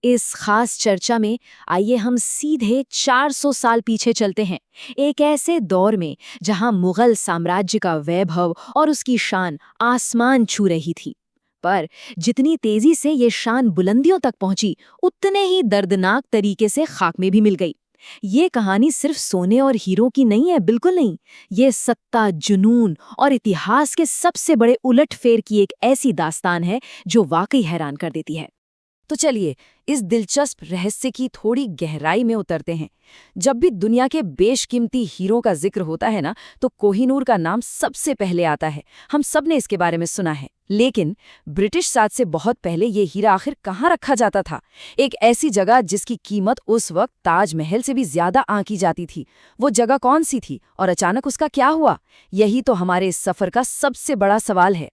इस खास चर्चा में आइए हम सीधे 400 साल पीछे चलते हैं, एक ऐसे दौर में जहां मुगल साम्राज्य का वैभव और उसकी शान आसमान छू रही थी। पर जितनी तेजी से ये शान बुलंदियों तक पहुंची, उतने ही दर्दनाक तरीके से खाक में भी मिल गई। ये कहानी सिर्फ सोने और हीरो की नहीं है, बिल्कुल नहीं। ये सत्ता, जुनून और इतिहास के सबसे बड़े उलटफेर की एक ऐसी दास्तान है जो वाकई हैरान कर देती है। तो चलिए इस दिलचस्प रहस्य की थोड़ी गहराई में उतरते हैं। जब भी दुनिया के बेशकीमती हीरो का जिक्र होता है ना, तो कोहिनूर का नाम सबसे पहले आता है। हम सब ने इसके बारे में सुना है। लेकिन ब्रिटिश साज से बहुत पहले ये हीरा आखिर कहाँ रखा जाता था? एक ऐसी जगह जिसकी कीमत उस वक्त ताजमहल से भी ज्यादा आंकी जाती थी। वो जगह कौन सी थी और अचानक उसका क्या हुआ? यही तो हमारे इस सफर का सबसे बड़ा सवाल है।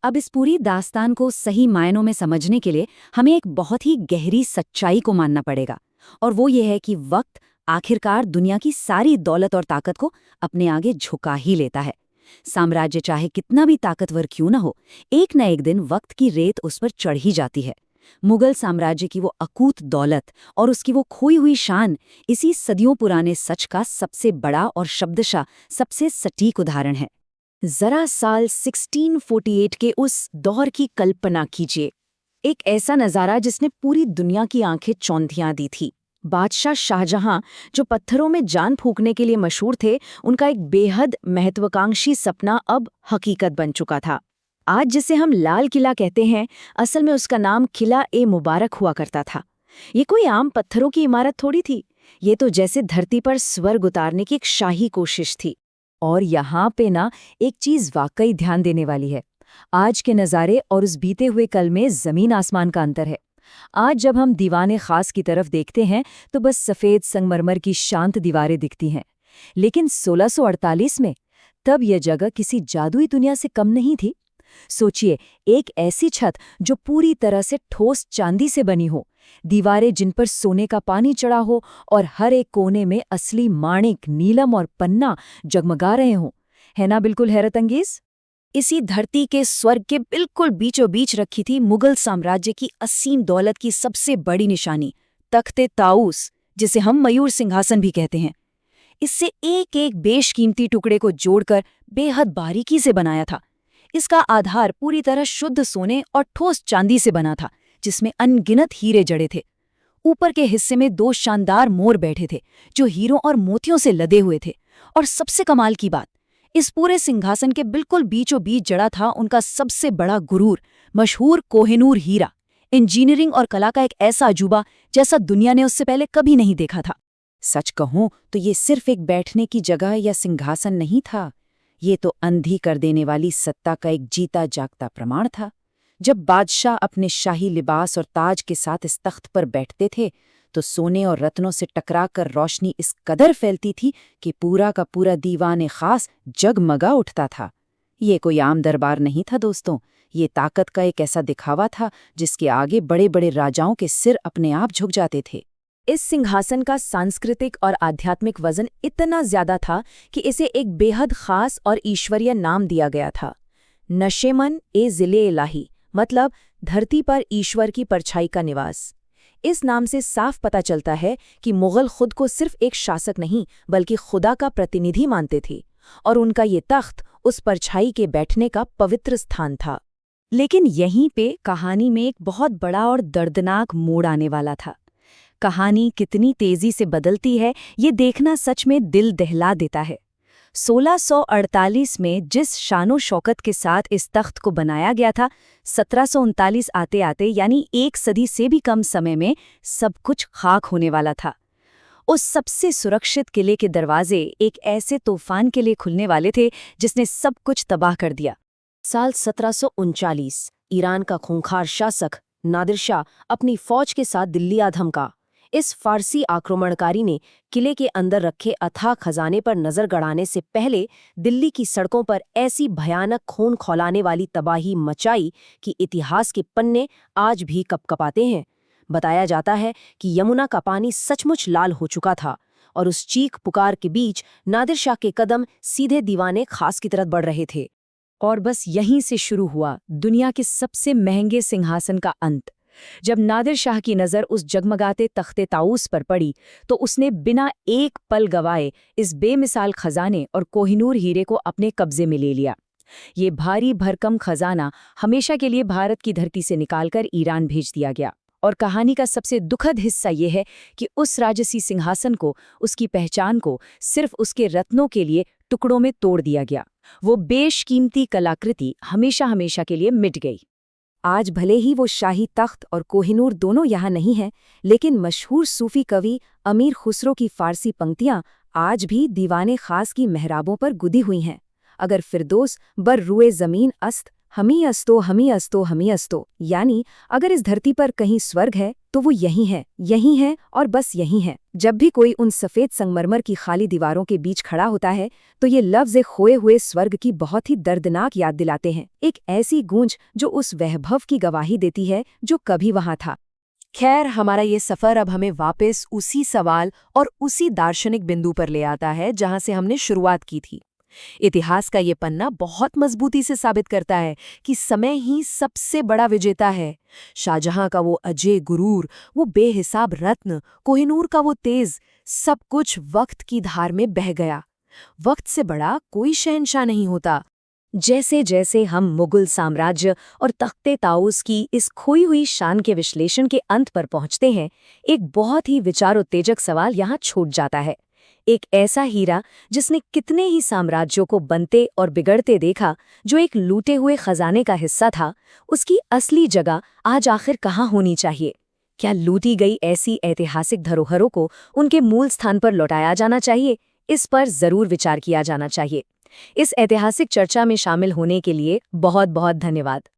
अब इस पूरी दास्तान को सही मायनों में समझने के लिए हमें एक बहुत ही गहरी सच्चाई को मानना पड़ेगा, और वो ये है कि वक्त आखिरकार दुनिया की सारी दौलत और ताकत को अपने आगे झुका ही लेता है। साम्राज्य चाहे कितना भी ताकतवर क्यों न हो, एक न एक दिन वक्त की रेत उस पर चढ़ ही जाती है। मुगल साम्राज्य की वो अकूत दौलत और उसकी वो खोई हुई शान इसी सदियों पुराने सच का सबसे बड़ा और शब्दशः सबसे सटीक उदाहरण है। जरा साल 1648 के उस दौर की कल्पना कीजिए। एक ऐसा नज़ारा जिसने पूरी दुनिया की आंखें चौंधियां दी थी। बादशाह शाहजहां, जो पत्थरों में जान फूंकने के लिए मशहूर थे, उनका एक बेहद महत्वाकांक्षी सपना अब हकीकत बन चुका था। आज जिसे हम लाल किला कहते हैं, असल में उसका नाम किला ए मुबारक हुआ करता था। ये कोई आम पत्थरों की इमारत थोड़ी थी। ये तो जैसे धरती पर स्वर्ग उतारने की एक शाही कोशिश थी। और यहाँ पे ना एक चीज वाकई ध्यान देने वाली है। आज के नज़ारे और उस बीते हुए कल में जमीन आसमान का अंतर है। आज जब हम दीवाने खास की तरफ देखते हैं तो बस सफ़ेद संगमरमर की शांत दीवारें दिखती हैं। लेकिन 1648 में तब यह जगह किसी जादुई दुनिया से कम नहीं थी। सोचिए, एक ऐसी छत जो पूरी तरह से ठोस चांदी से बनी हो, दीवारें जिन पर सोने का पानी चढ़ा हो और हर एक कोने में असली माणिक, नीलम और पन्ना जगमगा रहे हों। है ना बिल्कुल हैरतअंगेज? इसी धरती के स्वर्ग के बिल्कुल बीचों बीच रखी थी मुगल साम्राज्य की असीम दौलत की सबसे बड़ी निशानी, तख्ते ताऊस, जिसे हम मयूर सिंहासन भी कहते हैं। इससे एक एक बेशकीमती टुकड़े को जोड़कर बेहद बारीकी से बनाया था। इसका आधार पूरी तरह शुद्ध सोने और ठोस चांदी से बना था, जिसमें अनगिनत हीरे जड़े थे। ऊपर के हिस्से में 2 शानदार मोर बैठे थे, जो हीरों और मोतियों से लदे हुए थे। और सबसे कमाल की बात, इस पूरे सिंहासन के बिल्कुल बीचों बीच जड़ा था उनका सबसे बड़ा गुरूर, मशहूर कोहिनूर हीरा। इंजीनियरिंग और कला का एक ऐसा अजूबा जैसा दुनिया ने उससे पहले कभी नहीं देखा था। सच कहूं तो ये सिर्फ एक बैठने की जगह या सिंहासन नहीं था। ये तो अंधी कर देने वाली सत्ता का एक जीता जागता प्रमाण था। जब बादशाह अपने शाही लिबास और ताज के साथ इस तख्त पर बैठते थे, तो सोने और रत्नों से टकराकर रोशनी इस कदर फैलती थी कि पूरा का पूरा दीवाने खास जगमगा उठता था। ये कोई आम दरबार नहीं था दोस्तों, ये ताकत का एक ऐसा दिखावा था जिसके आगे बड़े बड़े राजाओं के सिर अपने आप झुक जाते थे। इस सिंहासन का सांस्कृतिक और आध्यात्मिक वजन इतना ज्यादा था कि इसे एक बेहद खास और ईश्वरीय नाम दिया गया था, नशेमन ए ज़िले इलाही, मतलब धरती पर ईश्वर की परछाई का निवास। इस नाम से साफ पता चलता है कि मुगल खुद को सिर्फ एक शासक नहीं बल्कि खुदा का प्रतिनिधि मानते थे, और उनका ये तख्त उस परछाई के बैठने का पवित्र स्थान था। लेकिन यहीं पे कहानी में एक बहुत बड़ा और दर्दनाक मोड़ आने वाला था। कहानी कितनी तेजी से बदलती है, ये देखना सच में दिल दहला देता है। 1648 में जिस शानो शौकत के साथ इस तख्त को बनाया गया था, 1739 आते आते यानी 1 सदी से भी कम समय में सब कुछ खाक होने वाला था। उस सबसे सुरक्षित किले के दरवाजे एक ऐसे तूफान के लिए खुलने वाले थे जिसने सब कुछ तबाह कर दिया। साल 1739 ईरान का खूंखार शासक नादिर शाह अपनी फौज के साथ दिल्ली आ धमका। इस फारसी आक्रमणकारी ने किले के अंदर रखे अथाह खजाने पर नजर गड़ाने से पहले दिल्ली की सड़कों पर ऐसी भयानक खून खौलाने वाली तबाही मचाई कि इतिहास के पन्ने आज भी कपकपाते हैं। बताया जाता है कि यमुना का पानी सचमुच लाल हो चुका था, और उस चीख पुकार के बीच नादिर शाह के कदम सीधे दीवाने खास की तरफ बढ़ रहे थे। और बस यहीं से शुरू हुआ दुनिया के सबसे महंगे सिंहासन का अंत। जब नादिर शाह की नज़र उस जगमगाते तख्ते ताऊस पर पड़ी तो उसने बिना एक पल गवाए इस बेमिसाल खजाने और कोहिनूर हीरे को अपने कब्जे में ले लिया। ये भारी भरकम खजाना हमेशा के लिए भारत की धरती से निकालकर ईरान भेज दिया गया। और कहानी का सबसे दुखद हिस्सा ये है कि उस राजसी सिंहासन को, उसकी पहचान को सिर्फ उसके रत्नों के लिए टुकड़ों में तोड़ दिया गया। वो बेशकीमती कलाकृति हमेशा हमेशा के लिए मिट गई। आज भले ही वो शाही तख्त और कोहिनूर दोनों यहाँ नहीं हैं, लेकिन मशहूर सूफी कवि अमीर खुसरो की फारसी पंक्तियाँ आज भी दीवाने खास की मेहराबों पर गुदी हुई हैं। अगर फिरदौस बर रुए ज़मीन अस्त हमी अस्तो हमी अस्तो हमी अस्तो, यानी अगर इस धरती पर कहीं स्वर्ग है तो वो यही है और बस यही है। जब भी कोई उन सफ़ेद संगमरमर की खाली दीवारों के बीच खड़ा होता है तो ये लफ्ज़ खोए हुए स्वर्ग की बहुत ही दर्दनाक याद दिलाते हैं, एक ऐसी गूंज जो उस वैभव की गवाही देती है जो कभी वहाँ था। खैर, हमारा ये सफ़र अब हमें वापस उसी सवाल और उसी दार्शनिक बिंदु पर ले आता है जहाँ से हमने शुरुआत की थी। इतिहास का ये पन्ना बहुत मजबूती से साबित करता है कि समय ही सबसे बड़ा विजेता है। शाहजहां का वो अजय गुरूर, वो बेहिसाब रत्न, कोहिनूर का वो तेज, सब कुछ वक्त की धार में बह गया। वक्त से बड़ा कोई शहंशाह नहीं होता। जैसे जैसे हम मुगल साम्राज्य और तख्ते ताऊस की इस खोई हुई शान के विश्लेषण के अंत पर पहुंचते हैं, एक बहुत ही विचारोत्तेजक सवाल यहाँ छूट जाता है। एक ऐसा हीरा जिसने कितने ही साम्राज्यों को बनते और बिगड़ते देखा, जो एक लूटे हुए खजाने का हिस्सा था, उसकी असली जगह आज आखिर कहाँ होनी चाहिए? क्या लूटी गई ऐसी ऐतिहासिक धरोहरों को उनके मूल स्थान पर लौटाया जाना चाहिए? इस पर जरूर विचार किया जाना चाहिए। इस ऐतिहासिक चर्चा में शामिल होने के लिए बहुत बहुत धन्यवाद।